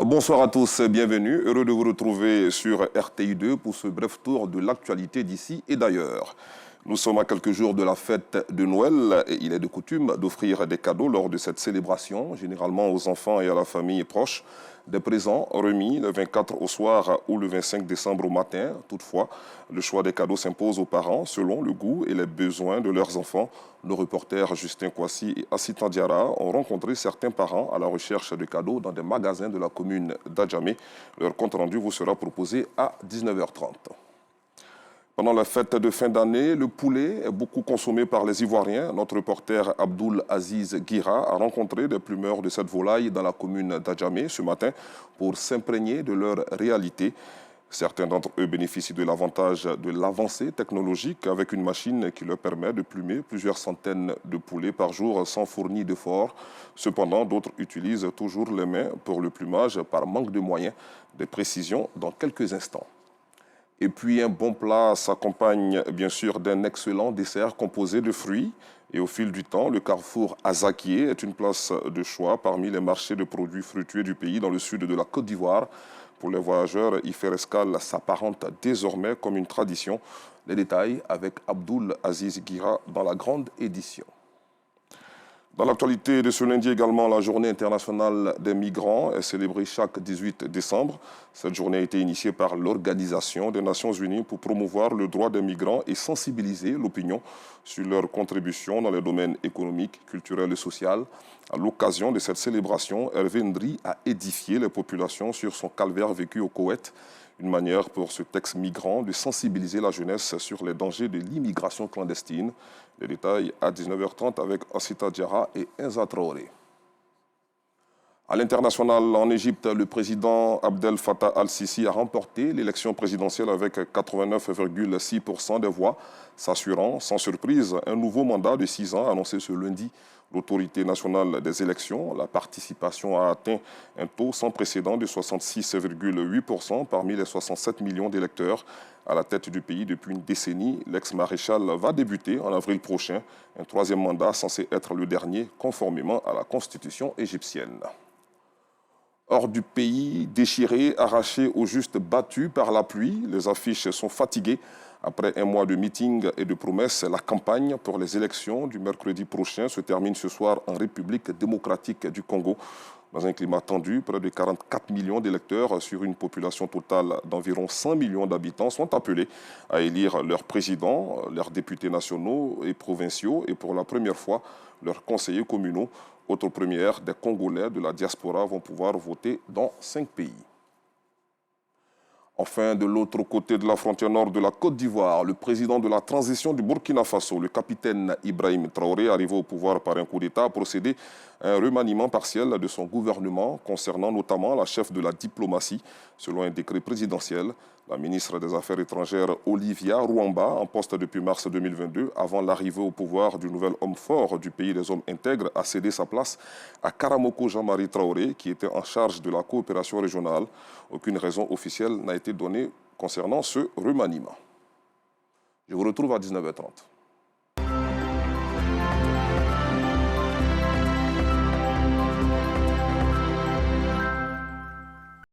Bonsoir à tous, bienvenue. Heureux de vous retrouver sur RTI2 pour ce bref tour de l'actualité d'ici et d'ailleurs. Nous sommes à quelques jours de la fête de Noël et il est de coutume d'offrir des cadeaux lors de cette célébration, généralement aux enfants et à la famille proche. Des présents remis le 24 au soir ou le 25 décembre au matin. Toutefois, le choix des cadeaux s'impose aux parents selon le goût et les besoins de leurs enfants. Nos reporters Justin Kouassi et Assita Diarra ont rencontré certains parents à la recherche de cadeaux dans des magasins de la commune d'Adjamé. Leur compte rendu vous sera proposé à 19h30. Pendant la fête de fin d'année, le poulet est beaucoup consommé par les Ivoiriens. Notre reporter Abdoul Aziz Guira a rencontré des plumeurs de cette volaille dans la commune d'Adjamé ce matin pour s'imprégner de leur réalité. Certains d'entre eux bénéficient de l'avantage de l'avancée technologique avec une machine qui leur permet de plumer plusieurs centaines de poulets par jour sans fournir d'efforts. Cependant, d'autres utilisent toujours les mains pour le plumage par manque de moyens. Des précisions dans quelques instants. Et puis un bon plat s'accompagne bien sûr d'un excellent dessert composé de fruits. Et au fil du temps, le carrefour Azakié est une place de choix parmi les marchés de produits fruitiers du pays dans le sud de la Côte d'Ivoire. Pour les voyageurs, y faire escale s'apparente désormais comme une tradition. Les détails avec Abdoul Aziz Guira dans la grande édition. Dans l'actualité de ce lundi également, la journée internationale des migrants est célébrée chaque 18 décembre. Cette journée a été initiée par l'Organisation des Nations Unies pour promouvoir le droit des migrants et sensibiliser l'opinion sur leur contribution dans les domaines économiques, culturels et sociaux. À l'occasion de cette célébration, Hervé Ndri a édifié les populations sur son calvaire vécu au Koweït. Une manière pour ce texte migrant de sensibiliser la jeunesse sur les dangers de l'immigration clandestine. Les détails à 19h30 avec Assita Diarra et Enza Traoré. À l'international, en Égypte, le président Abdel Fattah al-Sisi a remporté l'élection présidentielle avec 89,6% des voix, s'assurant sans surprise un nouveau mandat de 6 ans annoncé ce lundi. L'autorité nationale des élections, la participation a atteint un taux sans précédent de 66,8% parmi les 67 millions d'électeurs. À la tête du pays depuis une décennie, l'ex-maréchal va débuter en avril prochain, un troisième mandat censé être le dernier conformément à la constitution égyptienne. Hors du pays, déchirés, arrachés ou juste battus par la pluie, les affiches sont fatiguées. Après un mois de meetings et de promesses, la campagne pour les élections du mercredi prochain se termine ce soir en République démocratique du Congo. Dans un climat tendu, près de 44 millions d'électeurs sur une population totale d'environ 100 millions d'habitants sont appelés à élire leurs présidents, leurs députés nationaux et provinciaux et pour la première fois leurs conseillers communaux. Autre première, des Congolais de la diaspora vont pouvoir voter dans 5 pays. Enfin, de l'autre côté de la frontière nord de la Côte d'Ivoire, le président de la transition du Burkina Faso, le capitaine Ibrahim Traoré, arrivé au pouvoir par un coup d'État, a procédé à un remaniement partiel de son gouvernement concernant notamment la chef de la diplomatie, selon un décret présidentiel. La ministre des Affaires étrangères Olivia Ruamba, en poste depuis mars 2022, avant l'arrivée au pouvoir du nouvel homme fort du pays des hommes intègres, a cédé sa place à Karamoko Jean-Marie Traoré, qui était en charge de la coopération régionale. Aucune raison officielle n'a été donnée concernant ce remaniement. Je vous retrouve à 19h30.